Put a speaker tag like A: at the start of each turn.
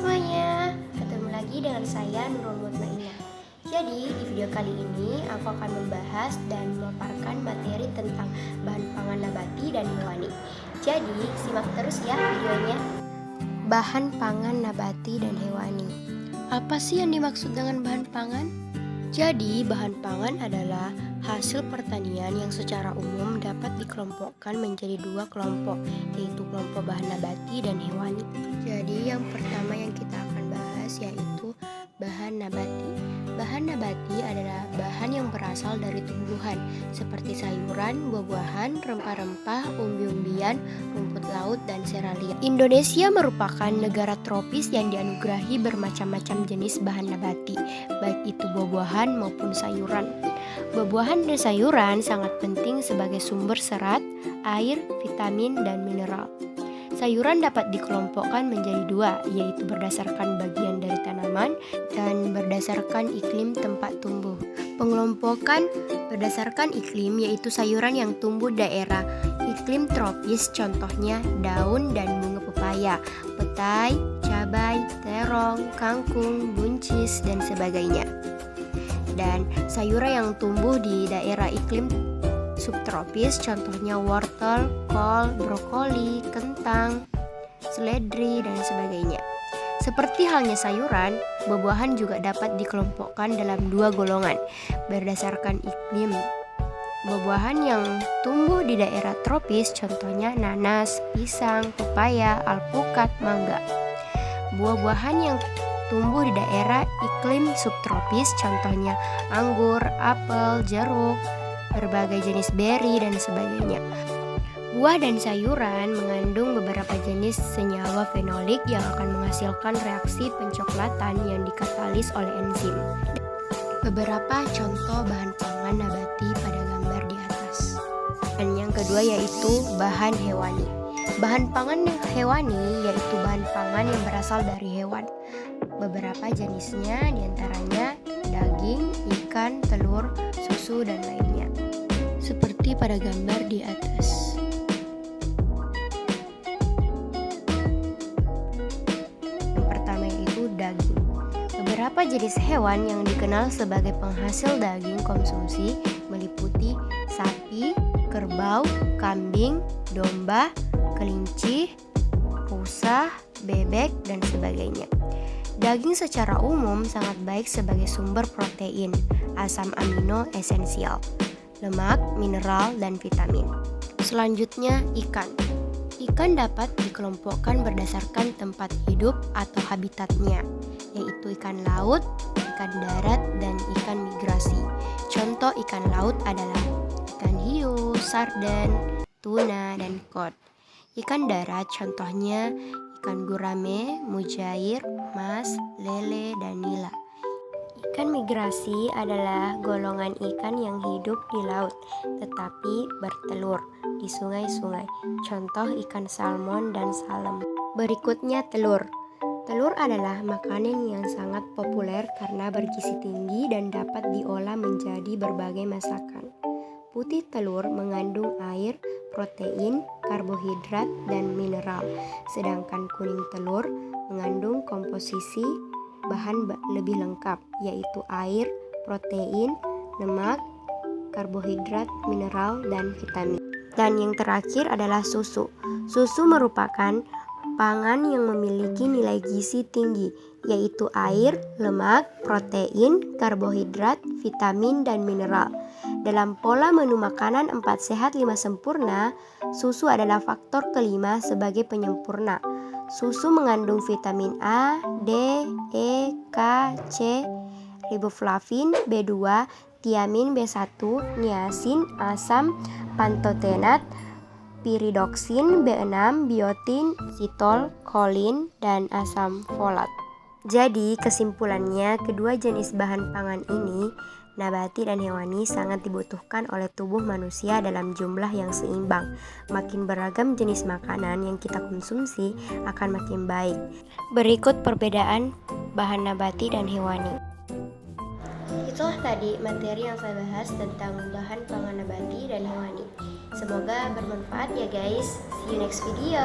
A: semuanya, ketemu lagi dengan saya Nurul Mutmainah. Jadi di video kali ini aku akan membahas dan memaparkan materi tentang bahan pangan nabati dan hewani. Jadi simak terus ya videonya. Bahan pangan nabati dan hewani. Apa sih yang dimaksud dengan bahan pangan? Jadi bahan pangan adalah hasil pertanian yang secara umum dapat dikelompokkan menjadi dua kelompok, yaitu kelompok bahan nabati dan hewani. Jadi yang pertama yang kita akan bahas yaitu bahan nabati. Bahan nabati adalah bahan yang berasal dari tumbuhan seperti sayuran, buah-buahan, rempah-rempah, umbi-umbian, rumput laut, dan seralia. Indonesia merupakan negara tropis yang dianugerahi bermacam-macam jenis bahan nabati, baik itu buah-buahan maupun sayuran. Buah-buahan dan sayuran sangat penting sebagai sumber serat, air, vitamin, dan mineral. Sayuran dapat dikelompokkan menjadi dua, yaitu berdasarkan bagian dari tanaman dan berdasarkan iklim tempat tumbuh. Pengelompokan berdasarkan iklim yaitu sayuran yang tumbuh daerah iklim tropis, contohnya daun dan bunga pepaya, petai, cabai, terong, kangkung, buncis, dan sebagainya. Dan sayuran yang tumbuh di daerah iklim subtropis, contohnya wortel, kol, brokoli, kentang, seledri, dan sebagainya. Seperti halnya sayuran, buah-buahan juga dapat dikelompokkan dalam dua golongan berdasarkan iklim. Buah-buahan yang tumbuh di daerah tropis, contohnya nanas, pisang, pepaya, alpukat, mangga. Buah-buahan yang tumbuh di daerah iklim subtropis, contohnya anggur, apel, jeruk, berbagai jenis beri, dan sebagainya. Buah dan sayuran mengandung beberapa jenis senyawa fenolik yang akan menghasilkan reaksi pencoklatan yang dikatalis oleh enzim. Beberapa contoh bahan pangan nabati pada gambar di atas. Dan yang kedua yaitu bahan hewani. Bahan pangan hewani yaitu bahan pangan yang berasal dari hewan. Beberapa jenisnya diantaranya daging, ikan, telur, susu, dan lainnya. Seperti pada gambar di atas. Yang pertama yaitu daging. Beberapa jenis hewan yang dikenal sebagai penghasil daging konsumsi meliputi sapi, kerbau, kambing, domba, kelinci, rusa, bebek, dan sebagainya. Daging secara umum sangat baik sebagai sumber protein, asam amino esensial, lemak, mineral, dan vitamin. Selanjutnya, ikan. Ikan dapat dikelompokkan berdasarkan tempat hidup atau habitatnya, yaitu ikan laut, ikan darat, dan ikan migrasi. Contoh ikan laut adalah ikan hiu, sarden, tuna, dan kod. Ikan darat contohnya ikan gurame, mujair, mas, lele, dan nila. Ikan migrasi adalah golongan ikan yang hidup di laut tetapi bertelur di sungai-sungai. Contoh ikan salmon dan salem. Berikutnya telur. Telur adalah makanan yang sangat populer karena bergizi tinggi dan dapat diolah menjadi berbagai masakan. Putih telur mengandung air, protein, karbohidrat, dan mineral. Sedangkan kuning telur mengandung komposisi bahan lebih lengkap, yaitu air, protein, lemak, karbohidrat, mineral, dan vitamin. Dan yang terakhir adalah susu. Susu merupakan pangan yang memiliki nilai gizi tinggi, yaitu air, lemak, protein, karbohidrat, vitamin, dan mineral. Dalam pola menu makanan 4 sehat 5 sempurna, susu adalah faktor kelima sebagai penyempurna. Susu mengandung vitamin A, D, E, K, C, riboflavin, B2, tiamin, B1, niacin, asam pantotenat, piridoksin, B6, biotin, sitol, kolin, dan asam folat. Jadi kesimpulannya, kedua jenis bahan pangan ini, nabati dan hewani, sangat dibutuhkan oleh tubuh manusia dalam jumlah yang seimbang. Makin beragam jenis makanan yang kita konsumsi akan makin baik. Berikut perbedaan bahan nabati dan hewani. Itulah tadi materi yang saya bahas tentang bahan pangan nabati dan hewani. Semoga bermanfaat ya guys. See you next video.